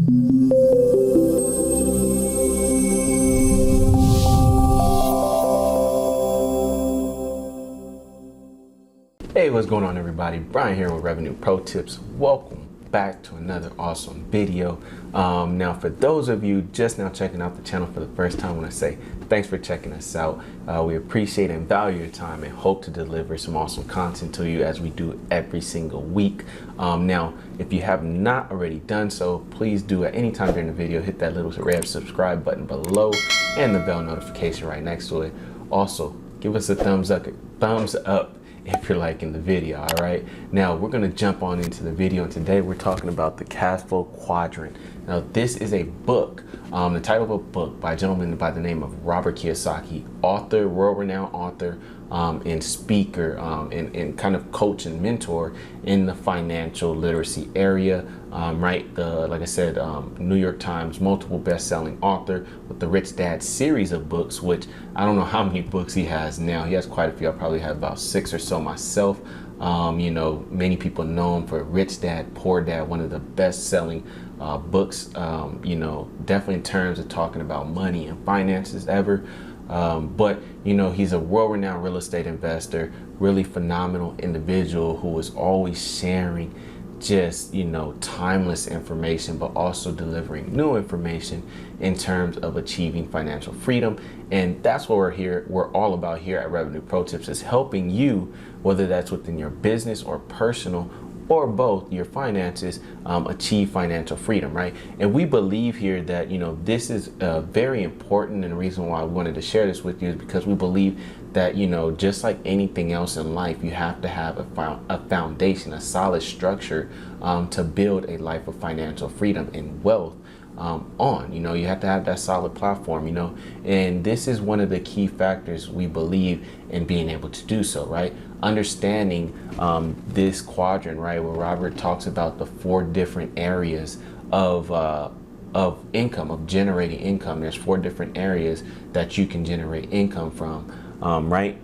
Hey, what's going on, everybody? Brian here with Revenue Pro Tips. Welcome back to another awesome video. Now, for those of you just now checking out the channel for the first time, I want to say thanks for checking us out. We appreciate and value your time and hope to deliver some awesome content to you as we do every single week. Now, if you have not already done so, please do at any time during the video hit that little red subscribe button below and the bell notification right next to it. Also, give us a thumbs up if you're liking the video. All right, now we're going to jump on into the video, and today we're talking about the Cashflow Quadrant. Now, this is a book, the title of a book by a gentleman by the name of Robert Kiyosaki, author, world-renowned author, and speaker, and kind of coach and mentor in the financial literacy area. Right, like I said, New York Times multiple best-selling author with the Rich Dad series of books, which I don't know how many books he has now. He has quite a few. I probably have about 6 or so myself. You know, many people know him for Rich Dad, Poor Dad, one of the best-selling books, you know, definitely in terms of talking about money and finances ever. But, you know, he's a world-renowned real estate investor, really phenomenal individual who is always sharing just, you know, timeless information, but also delivering new information in terms of achieving financial freedom. And that's what we're all about here at Revenue Pro Tips, is helping you, whether that's within your business or personal or both, your finances, achieve financial freedom, right? And we believe here that, you know, this is very important, and the reason why I wanted to share this with you is because we believe that, you know, just like anything else in life, you have to have a foundation, a solid structure to build a life of financial freedom and wealth on. You know, you have to have that solid platform, you know, and this is one of the key factors we believe in being able to do so, right? Understanding this quadrant, right, where Robert talks about the 4 different areas of income, of generating income. There's 4 different areas that you can generate income from, right?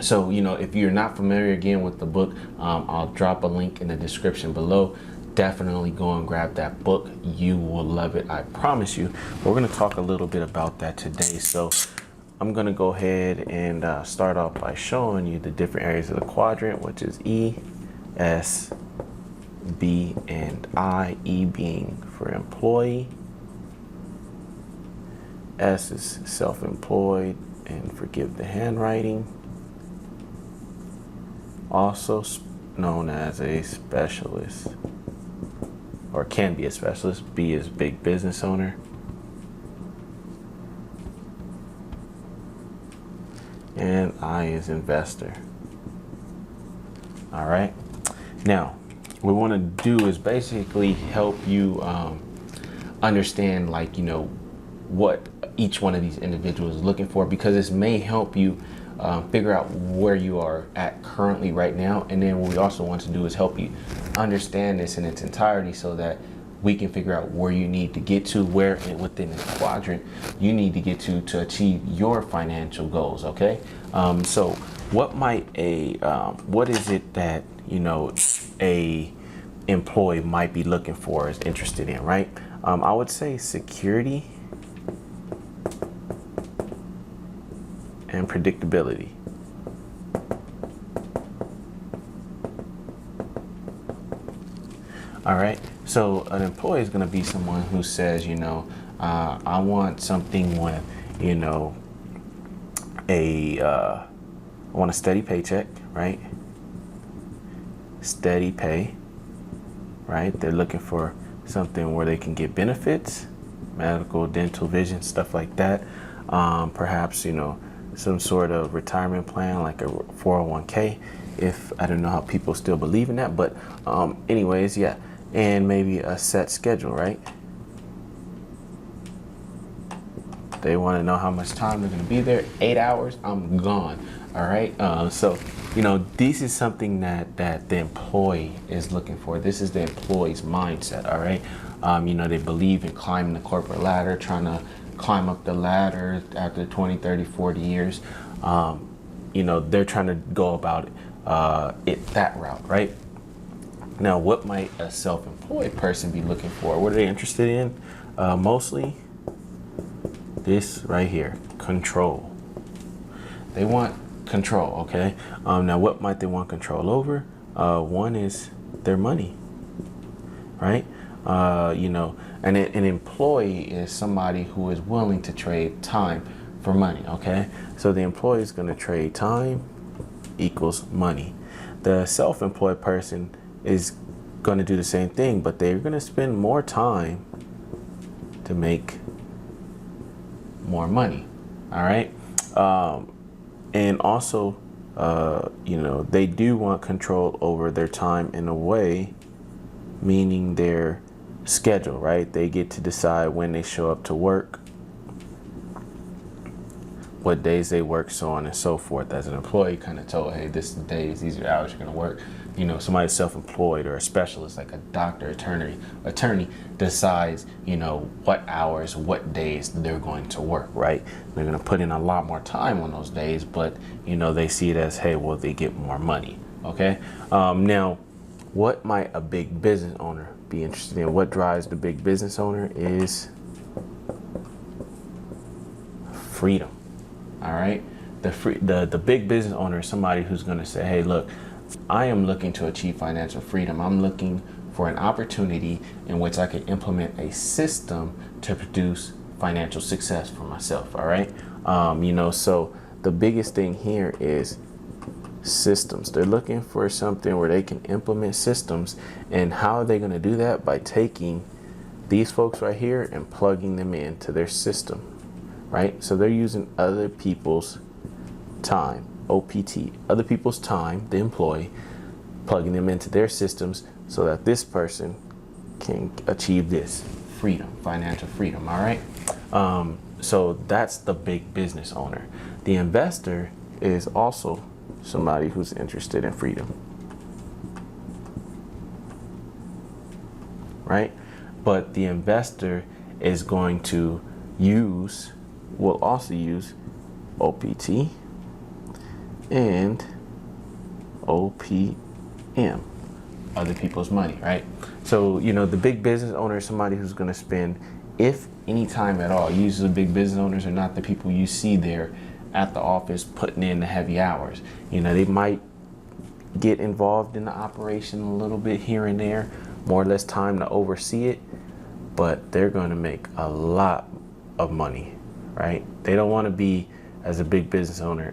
So, you know, if you're not familiar again with the book, I'll drop a link in the description below. Definitely go and grab that book. You will love it, I promise you. We're going to talk a little bit about that today. So I'm going to go ahead and start off by showing you the different areas of the quadrant, which is E, S, B, and I. E being for employee. S is self-employed, and forgive the handwriting. Also known as a specialist, or can be a specialist. B is big business owner. And I is investor. All right. Now, what we want to do is basically help you understand, like, you know, what each one of these individuals is looking for, because this may help you figure out where you are at currently right now. And then what we also want to do is help you understand this in its entirety, so that we can figure out where you need to get to, where within the quadrant you need to get to achieve your financial goals. Okay. So what is it that, you know, a employee might be looking for, is interested in, right? I would say security and predictability. All right. So an employee is going to be someone who says, you know, I want something with, you know, I want a steady paycheck, right? Steady pay, right? They're looking for something where they can get benefits, medical, dental, vision, stuff like that. Perhaps, you know, some sort of retirement plan, like a 401k, if I don't know how people still believe in that, but anyways, yeah. And maybe a set schedule, right? They want to know how much time they're going to be there. 8 hours, I'm gone. All right. So, you know, this is something that the employee is looking for. This is the employee's mindset. All right. You know, they believe in climbing the corporate ladder, trying to climb up the ladder after 20, 30, 40 years. You know, they're trying to go about it that route, right? Now, what might a self-employed person be looking for? What are they interested in? Mostly this right here, control. They want control, okay? Now, what might they want control over? One is their money, right? An employee is somebody who is willing to trade time for money, okay? So the employee is going to trade time equals money. The self-employed person is going to do the same thing, but they're going to spend more time to make more money, all right? And also, they do want control over their time in a way, meaning their schedule, right? They get to decide when they show up to work, what days they work, so on and so forth. As an employee, kind of told, hey, this is the days, these are the hours you're going to work. Somebody self-employed or a specialist like a doctor, attorney decides, what hours, what days they're going to work, right? They're going to put in a lot more time on those days, but, they see it as, hey, well, they get more money, okay? Now, what might a big business owner be interested in? What drives the big business owner is freedom, all right? The big business owner is somebody who's going to say, hey, look, I am looking to achieve financial freedom. I'm looking for an opportunity in which I can implement a system to produce financial success for myself. All right. So the biggest thing here is systems. They're looking for something where they can implement systems. And how are they going to do that? By taking these folks right here and plugging them into their system. Right. So they're using other people's time. OPT, other people's time, the employee, plugging them into their systems so that this person can achieve this freedom, financial freedom, all right? So that's the big business owner. The investor is also somebody who's interested in freedom, right? But the investor is going to will also use OPT and OPM, other people's money, right? So, the big business owner is somebody who's going to spend, if any time at all. Usually big business owners are not the people you see there at the office putting in the heavy hours. They might get involved in the operation a little bit here and there, more or less time to oversee it, but they're going to make a lot of money, right? They don't want to be, as a big business owner,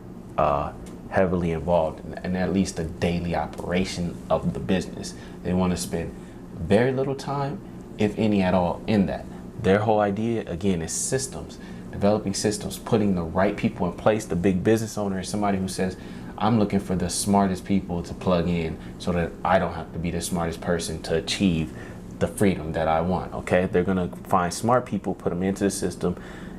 heavily involved in at least the daily operation of the business. They want to spend very little time, if any at all, in that. Their whole idea, again, is systems, developing systems, putting the right people in place. The big business owner is somebody who says, I'm looking for the smartest people to plug in so that I don't have to be the smartest person to achieve the freedom that I want, okay? They're going to find smart people, put them into the system,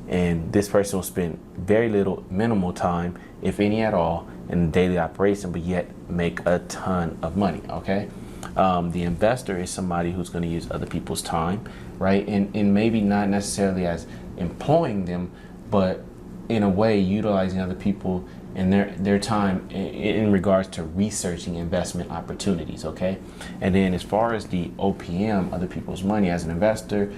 and this person will spend very minimal time, if any at all, in the daily operation, but yet make a ton of money, okay? The investor is somebody who's going to use other people's time, right? And maybe not necessarily as employing them, but in a way utilizing other people and their time in regards to researching investment opportunities, okay? And then as far as the OPM, other people's money, as an investor,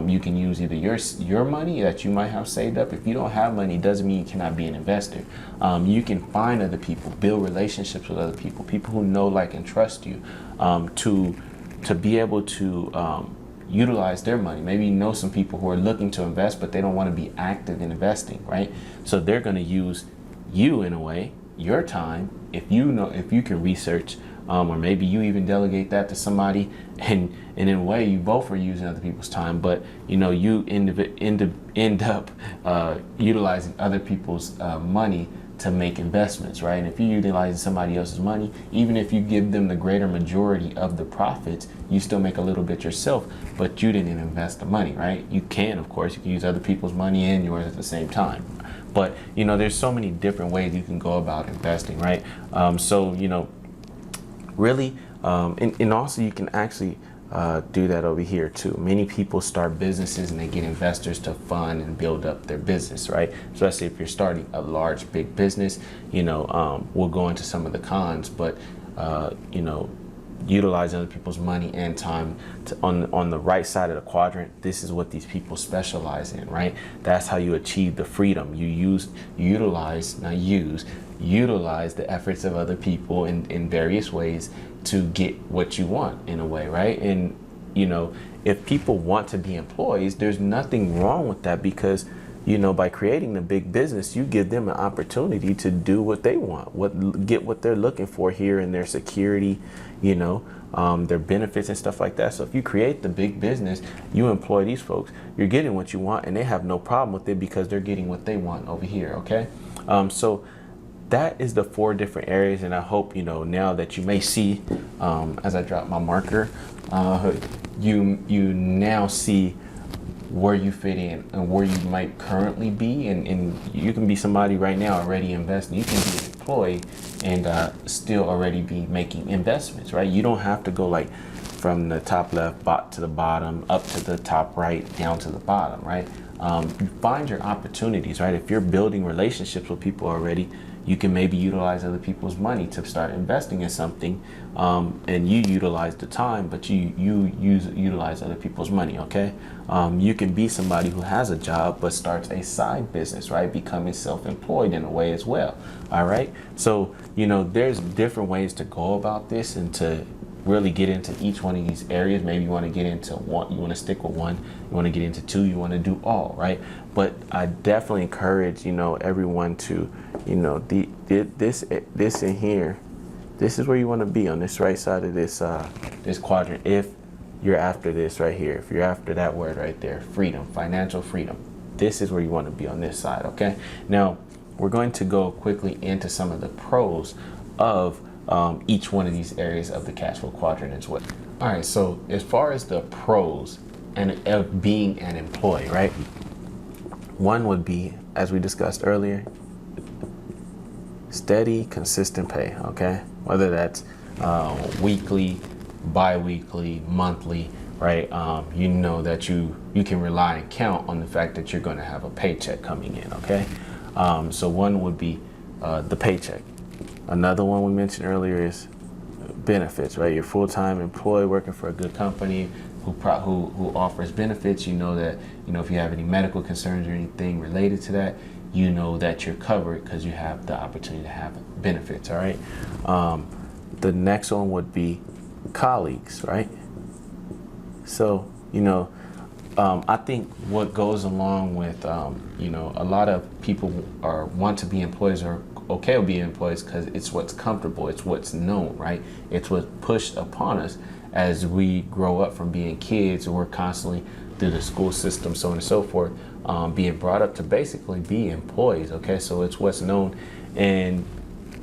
you can use either your money that you might have saved up. If you don't have money, it doesn't mean you cannot be an investor. You can find other people, build relationships with other people who know, like, and trust you, to be able to utilize their money. Maybe you know some people who are looking to invest, but they don't want to be active in investing, right? So they're going to use you, in a way, your time, if you can research, or maybe you even delegate that to somebody, and in a way you both are using other people's time, but you end up utilizing other people's money to make investments, right? And if you're utilizing somebody else's money, even if you give them the greater majority of the profits, you still make a little bit yourself, but you didn't invest the money, right? You can, of course, you can use other people's money and yours at the same time. But, there's so many different ways you can go about investing, right? Really, and also you can actually do that over here too. Many people start businesses and they get investors to fund and build up their business, right? Especially if you're starting a large, big business, we'll go into some of the cons, but, utilize other people's money and time on the right side of the quadrant. This is what these people specialize in, right? That's how you achieve the freedom. You utilize the efforts of other people in various ways to get what you want, in a way, right? And if people want to be employees, there's nothing wrong with that, because by creating the big business, you give them an opportunity to do what they want, get what they're looking for here in their security, their benefits and stuff like that. So if you create the big business, you employ these folks, you're getting what you want, and they have no problem with it because they're getting what they want over here. Okay. So that is the 4 different areas. And I hope, now that you may see, as I drop my marker, you now see where you fit in and where you might currently be, and you can be somebody right now already investing. You can be an employee and still already be making investments, right? You don't have to go like from the top left to the bottom, up to the top right, down to the bottom, right? You find your opportunities, right? If you're building relationships with people already, you can maybe utilize other people's money to start investing in something, and you utilize the time, but you utilize other people's money. Okay. You can be somebody who has a job but starts a side business, right? Becoming self-employed in a way as well. All right. So there's different ways to go about this, and to really get into each one of these areas. Maybe you want to get into one, you want to stick with one, you want to get into 2, you want to do all, right? But I definitely encourage, everyone to, this in here, this is where you want to be on this right side of this this quadrant. If you're after this right here, if you're after that word right there, freedom, financial freedom, this is where you want to be on this side. Okay. Now we're going to go quickly into some of the pros of each one of these areas of the cash flow quadrant as well. All right, so as far as the pros of being an employee, right? One would be, as we discussed earlier, steady, consistent pay, okay? Whether that's weekly, bi-weekly, monthly, right? That you can rely and count on the fact that you're gonna have a paycheck coming in, okay? So one would be the paycheck. Another one we mentioned earlier is benefits, right? You're full-time employee working for a good company who offers benefits. That if you have any medical concerns or anything related to that, that you're covered because you have the opportunity to have benefits. All right. The next one would be colleagues, right? So I think what goes along with a lot of people want to be employees or okay with being employees because it's what's comfortable, it's what's known, right? It's what's pushed upon us as we grow up from being kids, and we're constantly through the school system, so on and so forth, being brought up to basically be employees. Okay, so it's what's known, and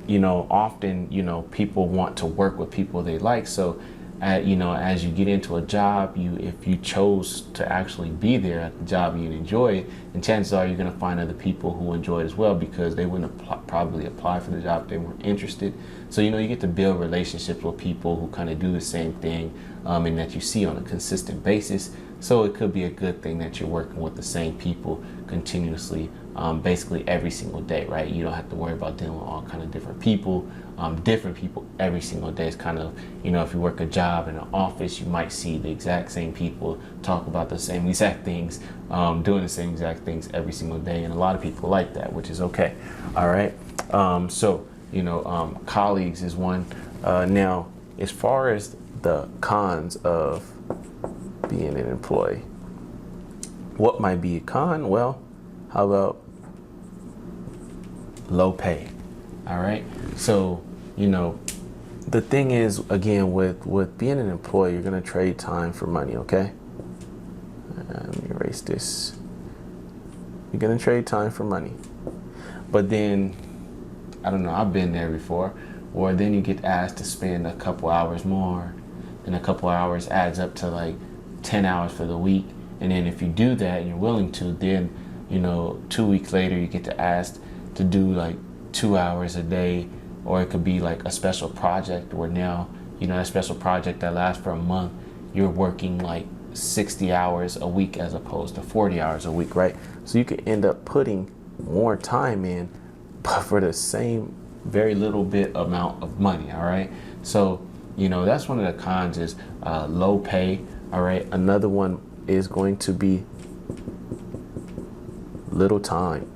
often people want to work with people they like. So as you get into a job, if you chose to actually be there at the job and you enjoy it, and chances are you're going to find other people who enjoy it as well, because they wouldn't probably apply for the job if they weren't interested. So you get to build relationships with people who kind of do the same thing, and that you see on a consistent basis. So it could be a good thing that you're working with the same people continuously, basically every single day, right? You don't have to worry about dealing with all kind of different people every single day. It's kind of, if you work a job in an office, you might see the exact same people talk about the same exact things, doing the same exact things every single day. And a lot of people like that, which is okay. All right. Colleagues is one. Now, as far as the cons of being an employee, what might be a con? Well, how about low pay? All right. So, the thing is, again, with being an employee, you're going to trade time for money. Okay. Let me erase this. You're going to trade time for money. But then, I don't know, I've been there before, or then you get asked to spend a couple hours more, and a couple hours adds up to like 10 hours for the week. And then if you do that and you're willing to, then 2 weeks later you get to asked to do like 2 hours a day, or it could be like a special project where now that special project that lasts for a month, you're working like 60 hours a week as opposed to 40 hours a week, right? So you could end up putting more time in, but for the same very little bit amount of money. All right. So You know, that's one of the cons is low pay. All right. Another one is going to be little time.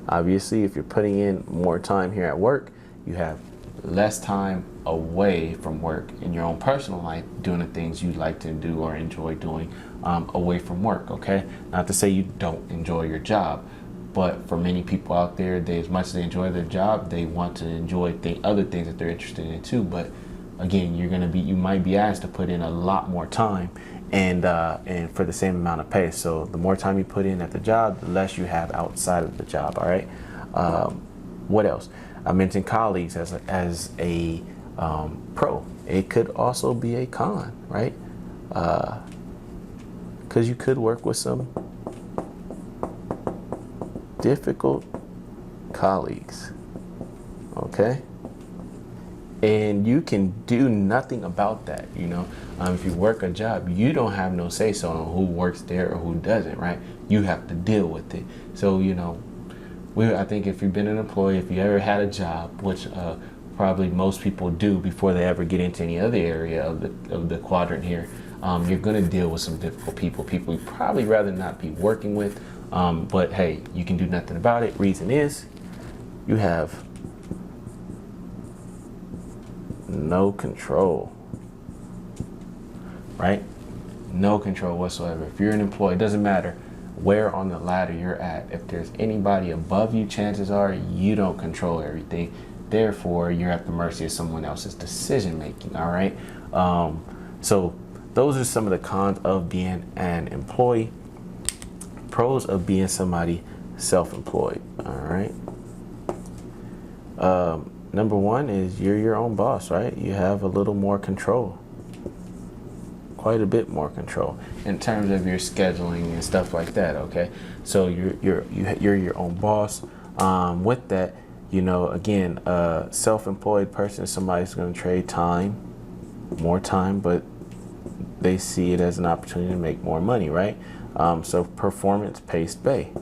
Obviously, if you're putting in more time here at work, you have less time away from work in your own personal life, doing the things you like to do or enjoy doing away from work. Okay, not to say you don't enjoy your job, but for many people out there, as much as they enjoy their job, they want to enjoy other things that they're interested in too. But again, you might be asked to put in a lot more time, and for the same amount of pay. So the more time you put in at the job, the less you have outside of the job. All right. What else? I mentioned colleagues as a pro. It could also be a con, right? Because you could work with some difficult colleagues, okay? And you can do nothing about that, you know? If you work a job, you don't have no say so on who works there or who doesn't, right? You have to deal with it. So, you know, I think if you've been an employee, if you ever had a job, which probably most people do before they ever get into any other area of the quadrant here, you're going to deal with some difficult people you probably rather not be working with. But hey, you can do nothing about it. Reason is you have no control, right? No control whatsoever. If you're an employee, it doesn't matter where on the ladder you're at. If there's anybody above you, chances are you don't control everything. Therefore, you're at the mercy of someone else's decision making. All right. So those are some of the cons of being an employee. Pros of being somebody self-employed. All right. Number one is you're your own boss, right? You have a little more control. Quite a bit more control in terms of your scheduling and stuff like that. Okay, so you're your own boss. With that, you know, again, a self-employed person is somebody who's going to trade more time, but they see it as an opportunity to make more money, right? So performance-based pay.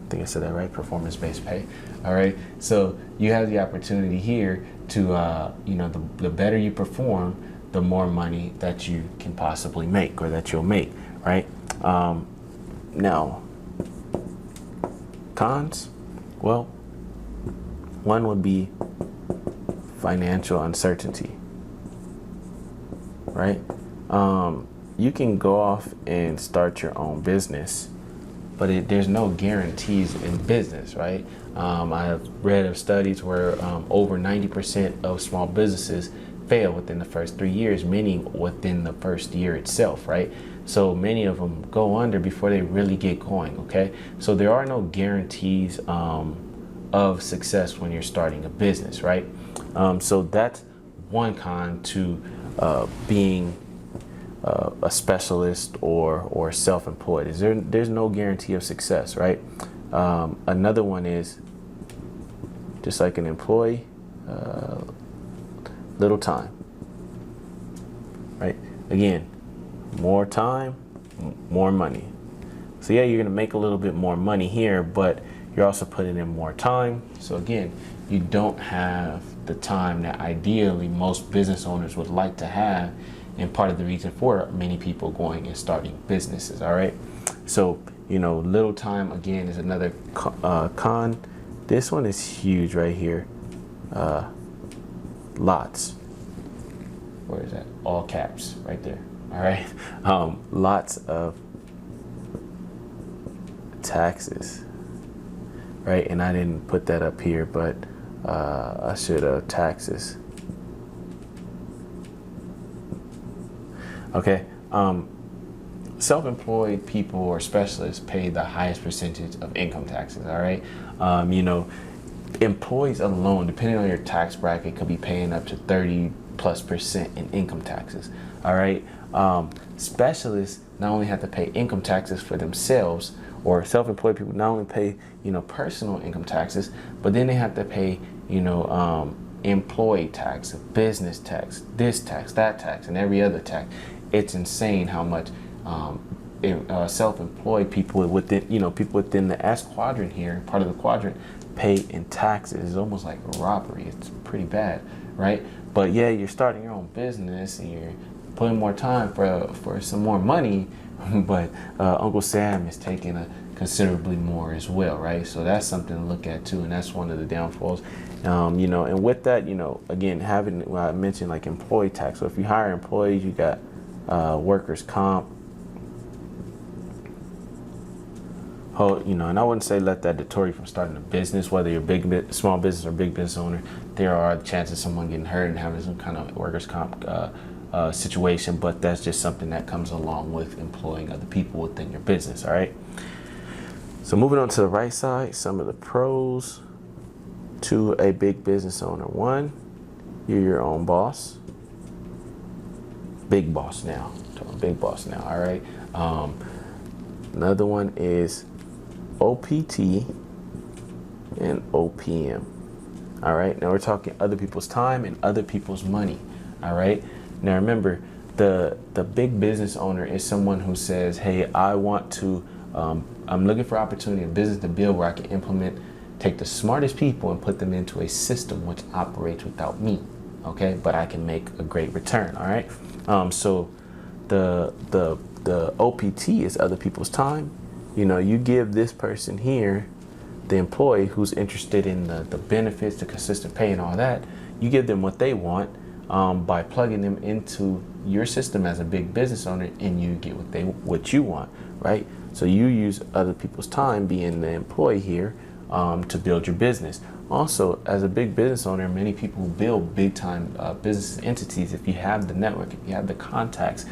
I think I said that right. Performance-based pay. All right. So you have the opportunity here to, you know, the better you perform, the more money that you can possibly make or that you'll make, right? Now, cons, well, one would be financial uncertainty, right? You can go off and start your own business, but there's no guarantees in business, right? I have read of studies where over 90% of small businesses fail within the first 3 years, meaning within the first year itself, right? So many of them go under before they really get going, okay? So there are no guarantees of success when you're starting a business, right? So that's one con to being a specialist or self-employed. There's no guarantee of success, right? Another one is, just like an employee, little time, right? Again, more time, more money. So yeah, you're gonna make a little bit more money here, but you're also putting in more time. So again, you don't have the time that ideally most business owners would like to have, and part of the reason for many people going and starting businesses. All right, so you know, little time again is another con. This one is huge right here. Lots. Where is that? All caps right there. All right. Lots of taxes, right? And I didn't put that up here, but I should have taxes. Okay. Self-employed people or specialists pay the highest percentage of income taxes. All right. You know, employees alone, depending on your tax bracket, could be paying up to 30+% in income taxes. All right. Specialists not only have to pay income taxes for themselves, or self-employed people not only pay, you know, personal income taxes, but then they have to pay, you know, employee tax, business tax, this tax, that tax, and every other tax. It's insane how much self-employed people within, you know, people within the S quadrant here, part of the quadrant, pay in taxes. It's almost like a robbery. It's pretty bad, right? But yeah, you're starting your own business and you're putting more time for some more money, but Uncle Sam is taking a considerably more as well, right? So that's something to look at too, and that's one of the downfalls. And with that, again, having what I mentioned, like employee tax. So if you hire employees, you got workers' comp. And I wouldn't say let that deter you from starting a business, whether you're small business or big business owner. There are chances of someone getting hurt and having some kind of workers' comp situation, but that's just something that comes along with employing other people within your business, all right? So moving on to the right side, some of the pros to a big business owner. One, you're your own boss. Big boss now. Big boss now, all right? Another one is OPT and OPM. All right, now we're talking other people's time and other people's money. All right, now remember, the big business owner is someone who says, hey, I want to, I'm looking for opportunity in business to build where I can take the smartest people and put them into a system which operates without me. Okay, but I can make a great return. All right, so the OPT is other people's time. You give this person here, the employee who's interested in the benefits, the consistent pay and all that, you give them what they want by plugging them into your system as a big business owner, and you get what you want, right? So you use other people's time, being the employee here, to build your business. Also, as a big business owner, many people who build big time business entities, if you have the network, if you have the contacts,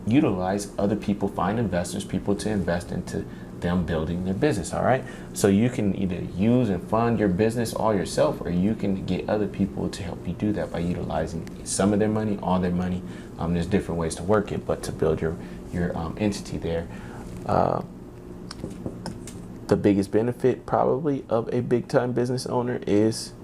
utilize other people, find investors, people to invest into them building their business. All right, so you can either use and fund your business all yourself, or you can get other people to help you do that by utilizing some of their money, all their money. There's different ways to work it, but to build your entity there. The biggest benefit probably of a big time business owner is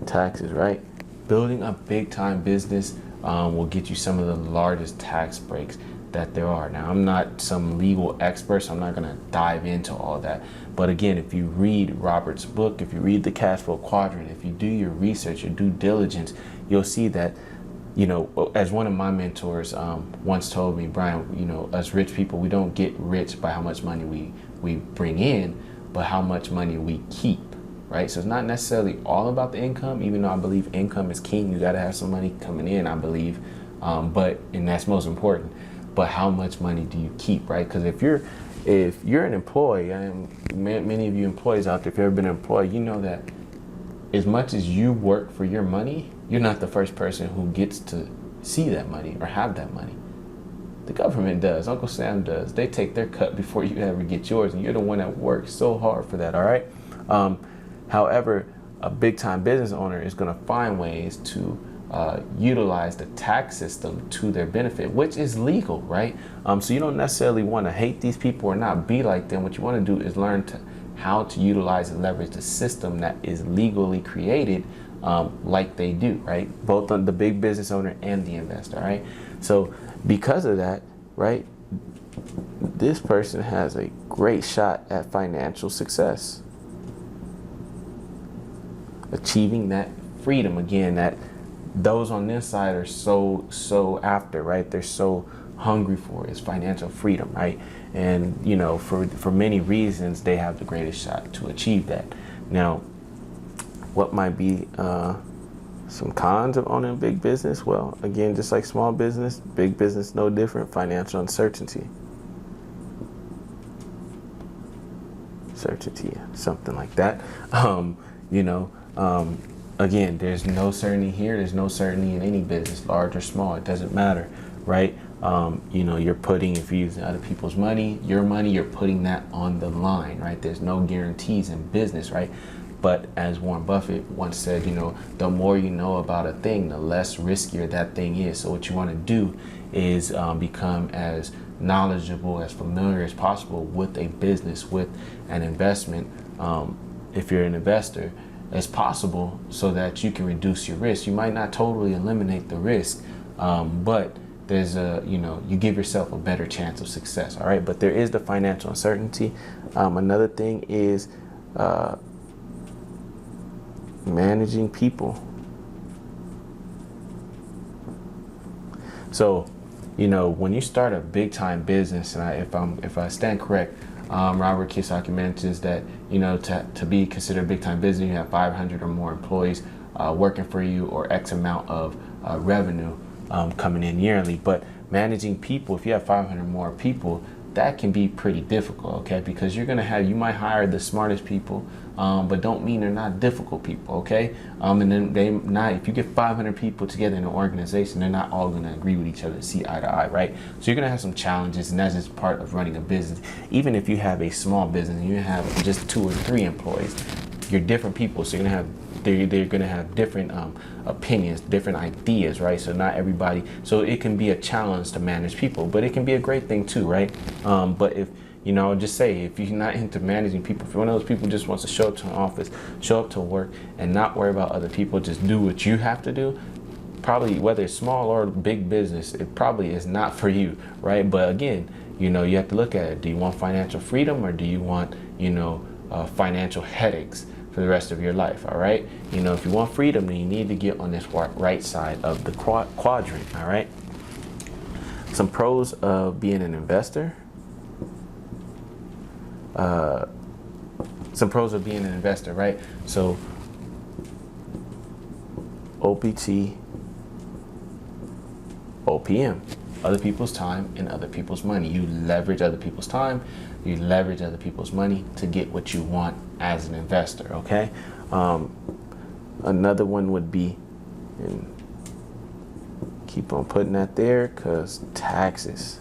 taxes, right? Building a big time business will get you some of the largest tax breaks that there are. Now, I'm not some legal expert, so I'm not going to dive into all that. But again, if you read Robert's book, if you read the Cashflow Quadrant, if you do your research, your due diligence, you'll see that, as one of my mentors once told me, Brian, us rich people, we don't get rich by how much money we bring in, but how much money we keep. Right? So it's not necessarily all about the income, even though I believe income is king. You got to have some money coming in, I believe. And that's most important. But how much money do you keep, right? Because if you're an employee, and many of you employees out there, if you've ever been an employee, you know that as much as you work for your money, you're not the first person who gets to see that money or have that money. The government does. Uncle Sam does. They take their cut before you ever get yours, and you're the one that works so hard for that, all right? However, a big time business owner is going to find ways to utilize the tax system to their benefit, which is legal, right? So you don't necessarily want to hate these people or not be like them. What you want to do is learn how to utilize and leverage the system that is legally created, like they do, right? Both on the big business owner and the investor, right? So because of that, right, this person has a great shot at financial success. Achieving that freedom, again, that those on this side are so after, right? They're so hungry for is financial freedom, right? And for many reasons, they have the greatest shot to achieve that. Now, what might be some cons of owning a big business? Well, again, just like small business, big business, no different. Financial uncertainty. Something like that. Again, there's no certainty here. There's no certainty in any business, large or small. It doesn't matter, right? You're putting, if you're using other people's money, your money, you're putting that on the line, right? There's no guarantees in business, right? But as Warren Buffett once said, the more you know about a thing, the less riskier that thing is. So what you want to do is become as knowledgeable, as familiar as possible with a business, with an investment, if you're an investor, as possible, so that you can reduce your risk. You might not totally eliminate the risk, but there's you give yourself a better chance of success. All right, but there is the financial uncertainty. Another thing is managing people. So, when you start a big time business, and if I stand correct, Robert Kiyosaki mentions that to be considered a big time business, you have 500 or more employees working for you, or X amount of revenue coming in yearly. But managing people, if you have 500 more people, that can be pretty difficult, okay? Because you might hire the smartest people, but don't mean they're not difficult people, okay? And then if you get 500 people together in an organization, they're not all gonna agree with each other, see eye to eye, right? So you're gonna have some challenges, and that's just part of running a business. Even if you have a small business and you have just 2 or 3 employees, you're different people, so they're gonna have different opinions, different ideas, right? So not everybody. So it can be a challenge to manage people, but it can be a great thing too, right? But if just say, if you're not into managing people, if you're one of those people who just wants to show up to an office, show up to work, and not worry about other people, just do what you have to do, probably whether it's small or big business, it probably is not for you, right? But again, you have to look at it. Do you want financial freedom, or do you want financial headaches for the rest of your life? All right, if you want freedom, then you need to get on this right side of the quadrant. All right, some pros of being an investor. Right? So OPT, OPM, other people's time and other people's money. You leverage other people's time, you leverage other people's money to get what you want as an investor, okay? Another one would be, and keep on putting that there, because taxes.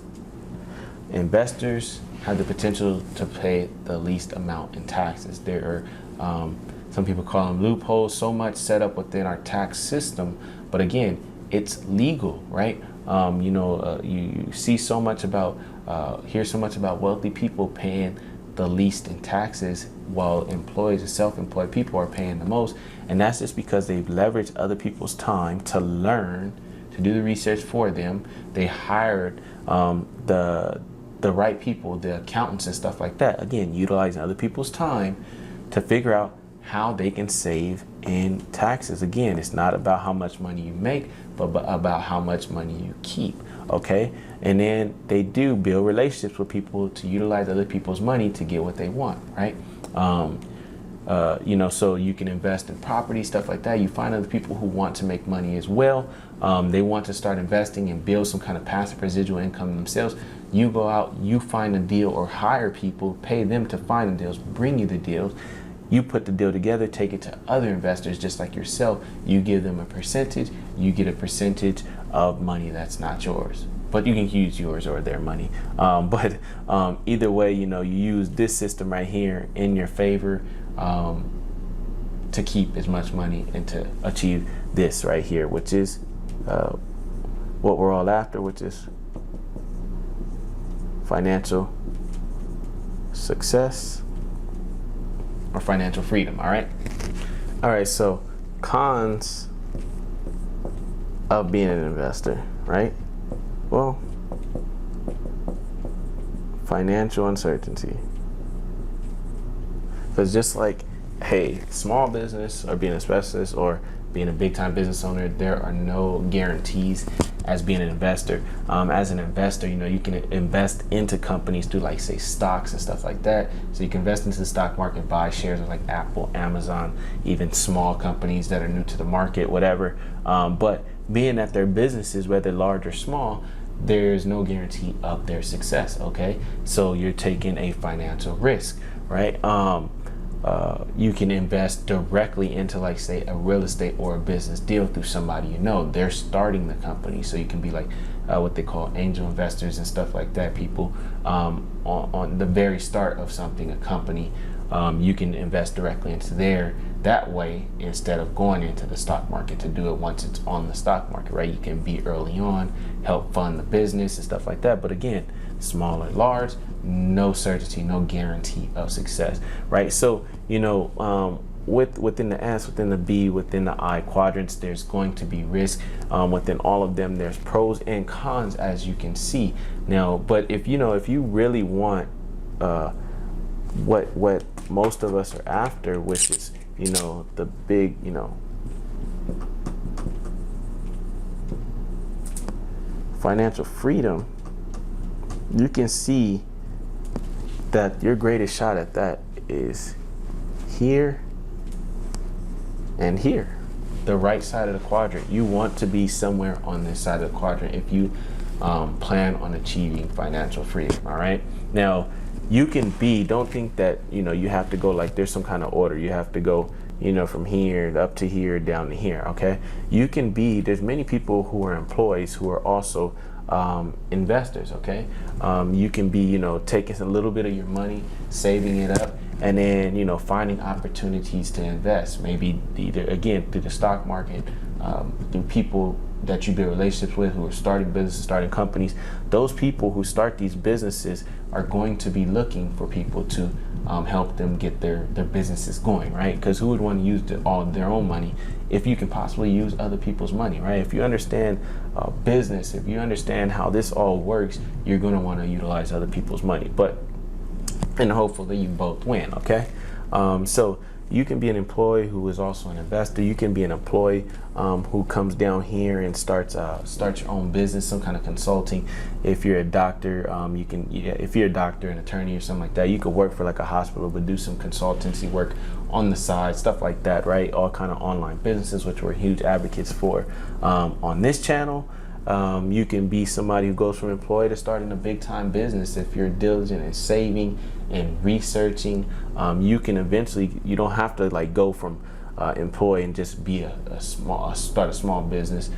Investors have the potential to pay the least amount in taxes. There are, some people call them loopholes, so much set up within our tax system, but again, it's legal, right? You see so much about, hear so much about wealthy people paying the least in taxes, while employees and self-employed people are paying the most. And that's just because they've leveraged other people's time to learn, to do the research for them. They hired the right people, the accountants and stuff like that. Again, utilizing other people's time to figure out how they can save in taxes. Again, it's not about how much money you make, but about how much money you keep, okay? And then they do build relationships with people to utilize other people's money to get what they want, right? So you can invest in property, stuff like that. You find other people who want to make money as well. They want to start investing and build some kind of passive residual income themselves. You go out, you find a deal, or hire people, pay them to find the deals, bring you the deals. You put the deal together, take it to other investors just like yourself. You give them a percentage, you get a percentage of money that's not yours. But you can use yours or their money. But either way, you use this system right here in your favor to keep as much money and to achieve this right here, which is what we're all after, which is financial success or financial freedom. All right, so cons of being an investor, right? Well, financial uncertainty. Because just like, hey, small business or being a specialist or being a big time business owner, there are no guarantees as being an investor. As an investor, you can invest into companies through, like, say, stocks and stuff like that. So you can invest into the stock market, buy shares of like Apple, Amazon, even small companies that are new to the market, whatever. But being that they're businesses, whether large or small, there's no guarantee of their success, okay? So you're taking a financial risk, right? You can invest directly into, like, say, a real estate or a business deal through somebody they're starting the company. So you can be like what they call angel investors and stuff like that. People on the very start of something, a company, you can invest directly into there that way instead of going into the stock market to do it once it's on the stock market, right? You can be early on, help fund the business and stuff like that. But again, small or large, no certainty, no guarantee of success, right? So, within the S, within the B, within the I quadrants, there's going to be risk. Within all of them, there's pros and cons, as you can see. Now, but if you really want what most of us are after, which is the big financial freedom, you can see that your greatest shot at that is here and here, the right side of the quadrant. You want to be somewhere on this side of the quadrant if you plan on achieving financial freedom. All right, now you can be, don't think that you have to go like there's some kind of order. You have to go from here up to here, down to here. Okay, you can be, there's many people who are employees who are also investors. Okay, you can be taking a little bit of your money, saving it up, and then finding opportunities to invest, maybe either again through the stock market, through people that you build relationships with who are starting businesses, starting companies. Those people who start these businesses are going to be looking for people to help them get their businesses going, right? Because who would want to use all their own money if you can possibly use other people's money, right? If you understand business, if you understand how this all works, you're going to want to utilize other people's money. And hopefully you both win, okay? So you can be an employee who is also an investor. You can be an employee who comes down here and starts your own business, some kind of consulting. If you're a doctor, if you're a doctor, an attorney, or something like that, you could work for like a hospital, but do some consultancy work on the side, stuff like that, right? All kind of online businesses, which we're huge advocates for on this channel. You can be somebody who goes from employee to starting a big time business. If you're diligent in saving and researching, you can eventually, you don't have to like go from employee and just be start a small business.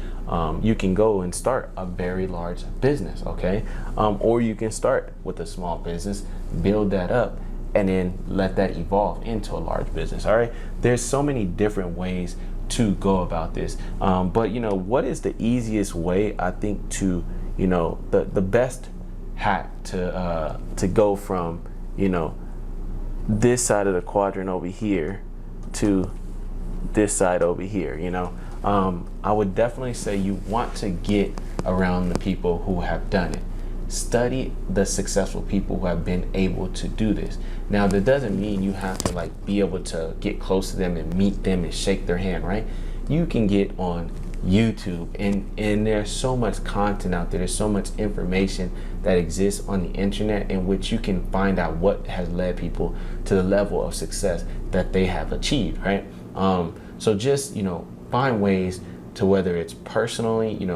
You can go and start a very large business, okay? Or you can start with a small business, build that up, and then let that evolve into a large business. All right, there's so many different ways to go about this, but what is the easiest way, I think, to the best hack to go from this side of the quadrant over here to this side over here? I would definitely say you want to get around the people who have done it. Study the successful people who have been able to do this. Now, that doesn't mean you have to like be able to get close to them and meet them and shake their hand, right? You can get on YouTube, and there's so much content out there. There's so much information that exists on the internet in which you can find out what has led people to the level of success that they have achieved, right? So just find ways to, whether it's personally, in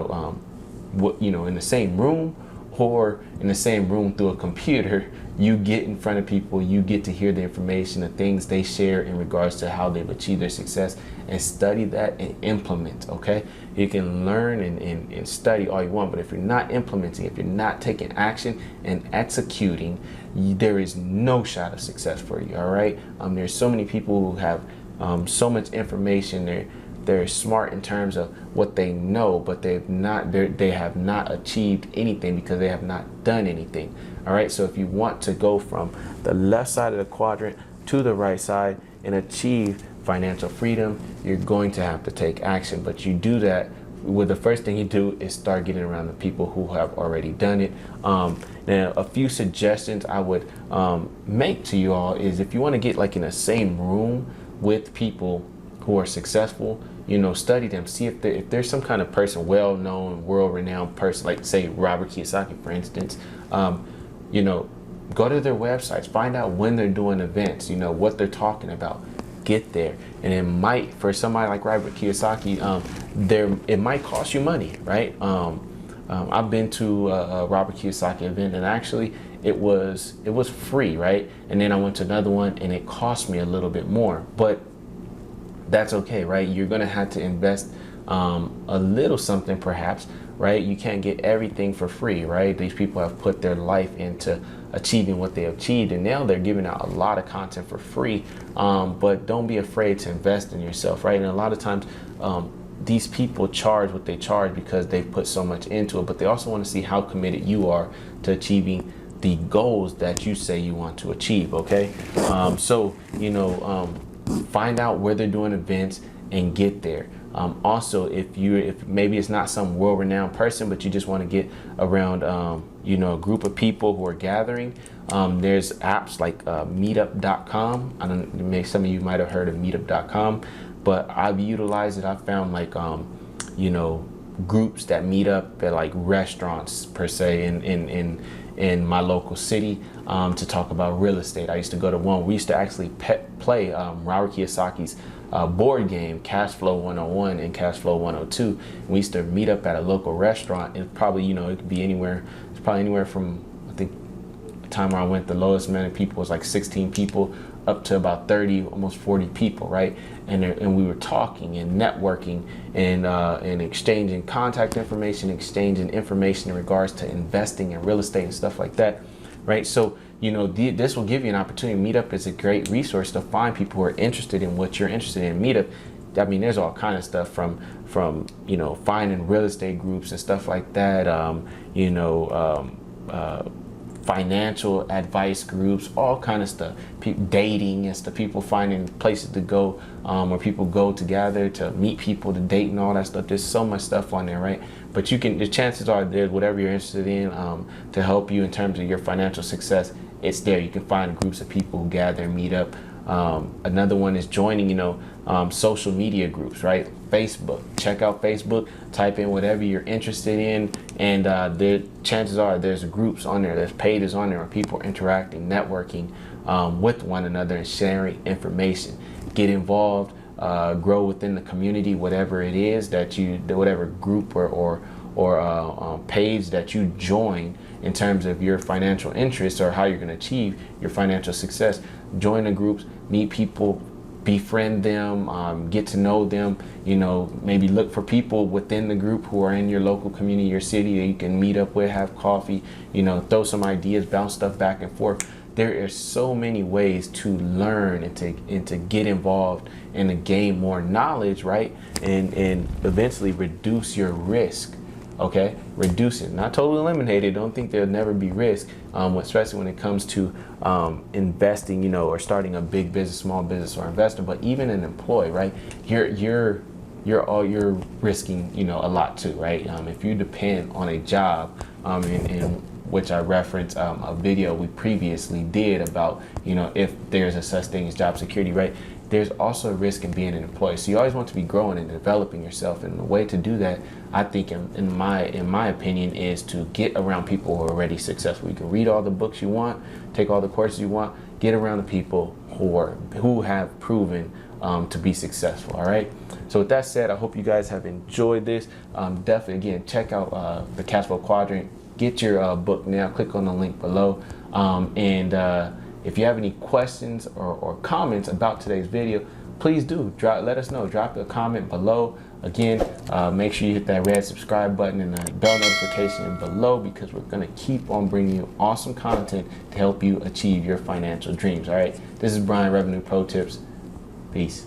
the same room, or in the same room through a computer, you get in front of people, you get to hear the information, the things they share in regards to how they've achieved their success, and study that and implement, okay? You can learn and study all you want, but if you're not implementing, if you're not taking action and executing, there is no shot of success for you, all right? There's so many people who have so much information. They're smart in terms of what they know, but they have not achieved anything because they have not done anything. All right, so if you want to go from the left side of the quadrant to the right side and achieve financial freedom, you're going to have to take action. But you do that with, the first thing you do is start getting around the people who have already done it. Now, a few suggestions I would make to you all is, if you want to get like in the same room with people who are successful, study them, see if there's some kind of person, well-known, world-renowned person, like say Robert Kiyosaki, for instance. Go to their websites, find out when they're doing events, what they're talking about, get there. And it might, for somebody like Robert Kiyosaki, it might cost you money, right? I've been to a Robert Kiyosaki event, and actually it was free, right? And then I went to another one and it cost me a little bit more, but that's okay, right? You're gonna have to invest a little something perhaps, right? You can't get everything for free, right? These people have put their life into achieving what they achieved, and now they're giving out a lot of content for free, but don't be afraid to invest in yourself, right? And a lot of times these people charge what they charge because they've put so much into it, but they also want to see how committed you are to achieving the goals that you say you want to achieve, okay? find out where they're doing events and get there. Also, if maybe it's not some world-renowned person, but you just want to get around, a group of people who are gathering, there's apps like meetup.com. I don't know, maybe some of you might have heard of meetup.com, but I've utilized it. I found like, groups that meet up at like restaurants per se in my local city to talk about real estate. I used to go to one. We used to actually play Robert Kiyosaki's board game, Cashflow 101 and Cashflow 102. We used to meet up at a local restaurant, and probably, it could be anywhere. It's probably anywhere from, I think, the time where I went, the lowest amount of people was like 16 people, up to about 30, almost 40 people, right? And we were talking and networking and exchanging contact information, exchanging information in regards to investing in real estate and stuff like that, right? So, this will give you an opportunity. Meetup is a great resource to find people who are interested in what you're interested in. Meetup, I mean, there's all kind of stuff from finding real estate groups and stuff like that, financial advice groups, all kind of stuff. Dating and stuff, people finding places to go where people go together to meet people, to date and all that stuff. There's so much stuff on there, right? But the chances are there's whatever you're interested in to help you in terms of your financial success, it's there. You can find groups of people who gather and meet up. Another one is joining, social media groups, right? Facebook. Check out Facebook, type in whatever you're interested in, and the chances are there's groups on there, there's pages on there where people are interacting, networking with one another and sharing information. Get involved, grow within the community, whatever it is whatever group or page that you join in terms of your financial interests or how you're going to achieve your financial success. Join the groups, meet people, befriend them, get to know them, maybe look for people within the group who are in your local community, your city, that you can meet up with, have coffee, throw some ideas, bounce stuff back and forth. There are so many ways to learn and to get involved and to gain more knowledge, right? And eventually reduce your risk. Okay, reduce it, not totally eliminate it. Don't think there'll never be risk, especially when it comes to investing, or starting a big business, small business, or investing. But even an employee, right? You're risking, a lot too, right? If you depend on a job, in which I referenced a video we previously did about, if there's a such thing as job security, right? There's also a risk in being an employee. So you always want to be growing and developing yourself. And the way to do that, I think, in my opinion, is to get around people who are already successful. You can read all the books you want, take all the courses you want, get around the people who have proven to be successful. All right. So with that said, I hope you guys have enjoyed this. Definitely, again, check out the Cashflow Quadrant. Get your book now. Click on the link below. If you have any questions or comments about today's video, please do let us know. Drop a comment below. Again, make sure you hit that red subscribe button and the bell notification below, because we're going to keep on bringing you awesome content to help you achieve your financial dreams. All right. This is Brian, Revenue Pro Tips. Peace.